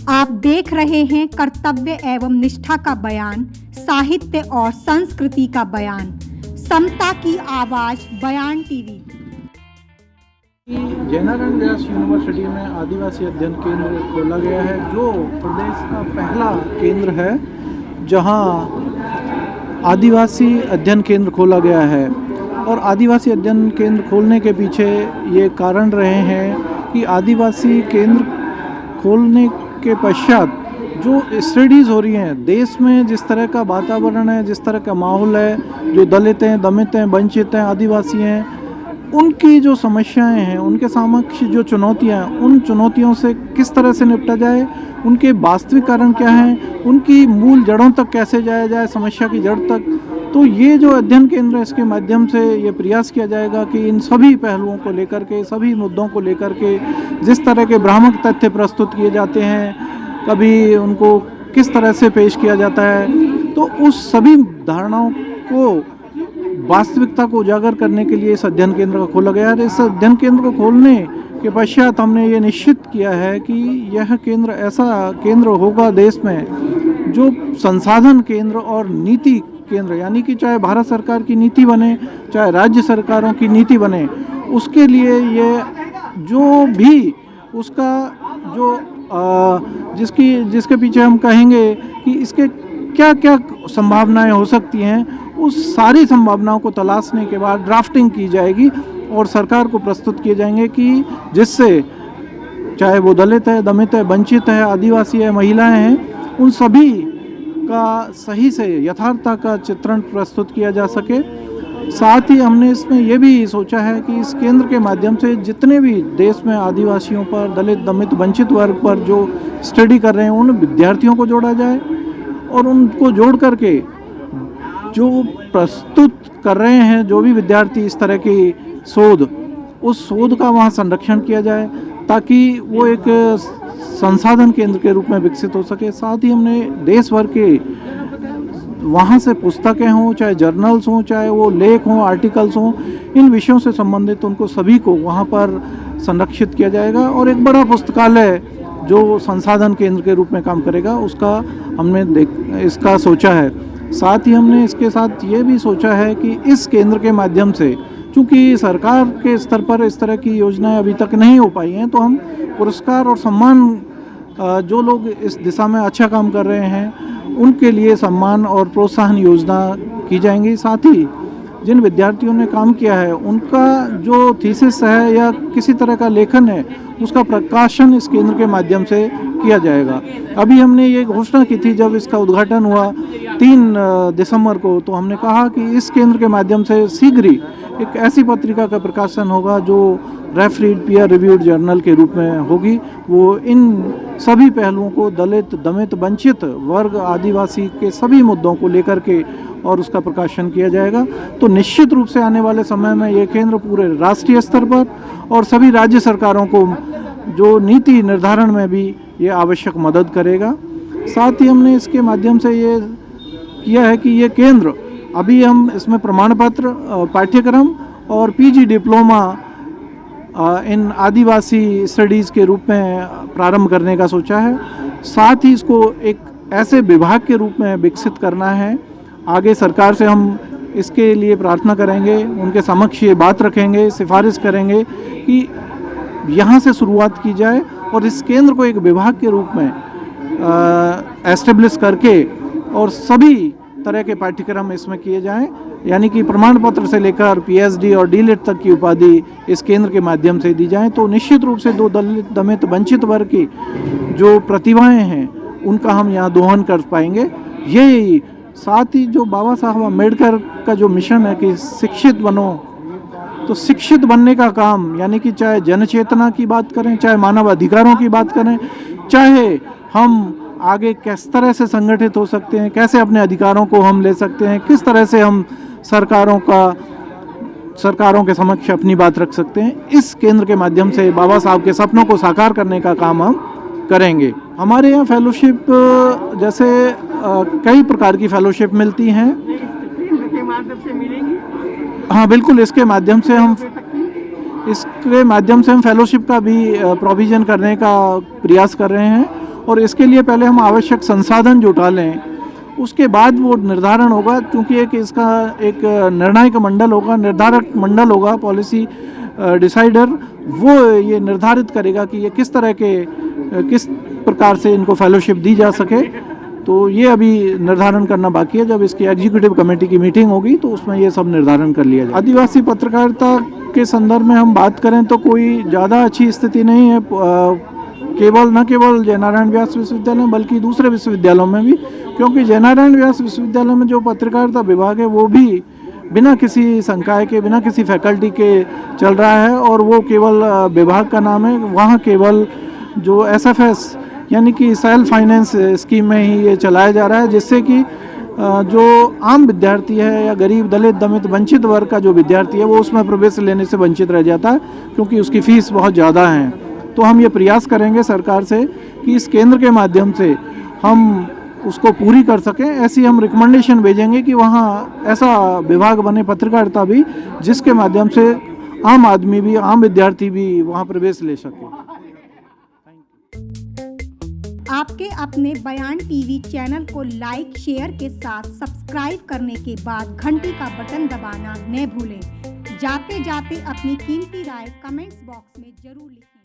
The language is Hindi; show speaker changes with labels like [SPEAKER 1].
[SPEAKER 1] आप देख रहे हैं कर्तव्य एवं निष्ठा का बयान, साहित्य और संस्कृति का बयान, समता की आवाज बयान टीवी।
[SPEAKER 2] जयनारायण व्यास यूनिवर्सिटी में आदिवासी अध्ययन केंद्र खोला गया है, जो प्रदेश का पहला केंद्र है जहां आदिवासी अध्ययन केंद्र खोला गया है। और आदिवासी अध्ययन केंद्र खोलने के पीछे ये कारण रहे हैं कि आदिवासी केंद्र खोलने के पश्चात जो स्टडीज़ हो रही हैं देश में, जिस तरह का वातावरण है, जिस तरह का माहौल है, जो दलित हैं, दमित हैं, वंचित हैं, आदिवासी हैं, उनकी जो समस्याएं हैं, उनके समक्ष जो चुनौतियां हैं, उन चुनौतियों से किस तरह से निपटा जाए, उनके वास्तविक कारण क्या हैं, उनकी मूल जड़ों तक कैसे जाया जाए, समस्या की जड़ तक। तो ये जो अध्ययन केंद्र है, इसके माध्यम से ये प्रयास किया जाएगा कि इन सभी पहलुओं को लेकर के, सभी मुद्दों को लेकर के जिस तरह के भ्रामक तथ्य प्रस्तुत किए जाते हैं, कभी उनको किस तरह से पेश किया जाता है, तो उस सभी धारणाओं को, वास्तविकता को उजागर करने के लिए इस अध्ययन केंद्र को खोला गया है। इस अध्ययन केंद्र को खोलने के पश्चात हमने ये निश्चित किया है कि यह केंद्र ऐसा केंद्र होगा देश में जो संसाधन केंद्र और नीति केंद्र, यानी कि चाहे भारत सरकार की नीति बने, चाहे राज्य सरकारों की नीति बने, उसके लिए ये जो भी उसका जो जिसके पीछे हम कहेंगे कि इसके क्या क्या संभावनाएं हो सकती हैं, उस सारी संभावनाओं को तलाशने के बाद ड्राफ्टिंग की जाएगी और सरकार को प्रस्तुत किए जाएंगे कि जिससे चाहे वो दलित है, दमित है, वंचित है, आदिवासी है, महिलाएं हैं, उन सभी का सही से यथार्थता का चित्रण प्रस्तुत किया जा सके। साथ ही हमने इसमें यह भी सोचा है कि इस केंद्र के माध्यम से जितने भी देश में आदिवासियों पर, दलित, दमित, वंचित वर्ग पर जो स्टडी कर रहे हैं, उन विद्यार्थियों को जोड़ा जाए और उनको जोड़ करके जो प्रस्तुत कर रहे हैं जो भी विद्यार्थी इस तरह की शोध, उस शोध का वहाँ संरक्षण किया जाए ताकि वो एक संसाधन केंद्र के रूप में विकसित हो सके। साथ ही हमने देश भर के वहाँ से पुस्तकें हों, चाहे जर्नल्स हों, चाहे वो लेख हों, आर्टिकल्स हों, इन विषयों से संबंधित उनको सभी को वहाँ पर संरक्षित किया जाएगा और एक बड़ा पुस्तकालय जो संसाधन केंद्र के रूप में काम करेगा, उसका हमने इसका सोचा है। साथ ही हमने इसके साथ ये भी सोचा है कि इस केंद्र के माध्यम से, चूँकि सरकार के स्तर पर इस तरह की योजनाएं अभी तक नहीं हो पाई हैं, तो हम पुरस्कार और सम्मान, जो लोग इस दिशा में अच्छा काम कर रहे हैं उनके लिए सम्मान और प्रोत्साहन योजना की जाएंगी। साथ ही जिन विद्यार्थियों ने काम किया है उनका जो थीसिस है या किसी तरह का लेखन है, उसका प्रकाशन इस केंद्र के माध्यम से किया जाएगा। अभी हमने ये घोषणा की थी जब इसका उद्घाटन हुआ 3 दिसंबर को, तो हमने कहा कि इस केंद्र के माध्यम से शीघ्र ही एक ऐसी पत्रिका का प्रकाशन होगा जो रेफरीड पीयर रिव्यूड जर्नल के रूप में होगी। वो इन सभी पहलुओं को, दलित, दमित, वंचित वर्ग, आदिवासी के सभी मुद्दों को लेकर के और उसका प्रकाशन किया जाएगा। तो निश्चित रूप से आने वाले समय में ये केंद्र पूरे राष्ट्रीय स्तर पर और सभी राज्य सरकारों को जो नीति निर्धारण में भी ये आवश्यक मदद करेगा। साथ ही हमने इसके माध्यम से ये किया है कि ये केंद्र, अभी हम इसमें प्रमाण पत्र, पाठ्यक्रम और PG diploma in Adivasi studies के रूप में प्रारंभ करने का सोचा है। साथ ही इसको एक ऐसे विभाग के रूप में विकसित करना है। आगे सरकार से हम इसके लिए प्रार्थना करेंगे, उनके समक्ष ये बात रखेंगे, सिफारिश करेंगे कि यहाँ से शुरुआत की जाए और इस केंद्र को एक विभाग के रूप में एस्टेब्लिश करके और सभी तरह के पाठ्यक्रम इसमें किए जाएं, यानी कि प्रमाण पत्र से लेकर पीएचडी और डीलिट तक की उपाधि इस केंद्र के माध्यम से दी जाएं। तो निश्चित रूप से दो दलित, दमित, वंचित वर्ग की जो प्रतिभाएं हैं उनका हम यहाँ दोहन कर पाएंगे। यही साथ ही जो बाबा साहब अम्बेडकर का जो मिशन है कि शिक्षित बनो, तो शिक्षित बनने का काम, यानी कि चाहे जनचेतना की बात करें, चाहे मानव अधिकारों की बात करें, चाहे हम आगे किस तरह से संगठित हो सकते हैं, कैसे अपने अधिकारों को हम ले सकते हैं, किस तरह से हम सरकारों के समक्ष अपनी बात रख सकते हैं, इस केंद्र के माध्यम से बाबा साहब के सपनों को साकार करने का काम हम करेंगे। हमारे यहाँ फेलोशिप जैसे कई प्रकार की फेलोशिप मिलती हैं। हाँ बिल्कुल, इसके माध्यम से हम फेलोशिप का भी प्रोविज़न करने का प्रयास कर रहे हैं और इसके लिए पहले हम आवश्यक संसाधन जुटा लें, उसके बाद वो निर्धारण होगा। क्योंकि इसका एक निर्णायक मंडल होगा, निर्धारक मंडल होगा, पॉलिसी डिसाइडर, वो ये निर्धारित करेगा कि ये किस प्रकार से इनको फेलोशिप दी जा सके। तो ये अभी निर्धारण करना बाकी है। जब इसकी एग्जीक्यूटिव कमेटी की मीटिंग होगी तो उसमें ये सब निर्धारण कर लिया जाए। आदिवासी पत्रकारिता के संदर्भ में हम बात करें तो कोई ज़्यादा अच्छी स्थिति नहीं है, न केवल जयनारायण व्यास विश्वविद्यालय में बल्कि दूसरे विश्वविद्यालयों में भी। क्योंकि जयनारायण व्यास विश्वविद्यालय में जो पत्रकारिता विभाग है वो भी बिना किसी संकाय के, बिना किसी फैकल्टी के चल रहा है और वो केवल विभाग का नाम है। वहाँ केवल जो SFS यानी कि सेल्फ फाइनेंस स्कीम में ही ये चलाया जा रहा है, जिससे कि जो आम विद्यार्थी है या गरीब, दलित, दमित, वंचित वर्ग का जो विद्यार्थी है वो उसमें प्रवेश लेने से वंचित रह जाता है, क्योंकि उसकी फ़ीस बहुत ज़्यादा है। तो हम ये प्रयास करेंगे सरकार से कि इस केंद्र के माध्यम से हम उसको पूरी कर सकें। ऐसी हम रिकमेंडेशन भेजेंगे कि वहाँ ऐसा विभाग बने पत्रकारिता भी, जिसके माध्यम से आम आदमी भी, आम विद्यार्थी भी वहाँ प्रवेश ले सके।
[SPEAKER 1] आपके अपने बयान टीवी चैनल को लाइक, शेयर के साथ सब्सक्राइब करने के बाद घंटी का बटन दबाना न भूलें। जाते जाते अपनी कीमती राय कमेंट्स बॉक्स में जरूर लिखें।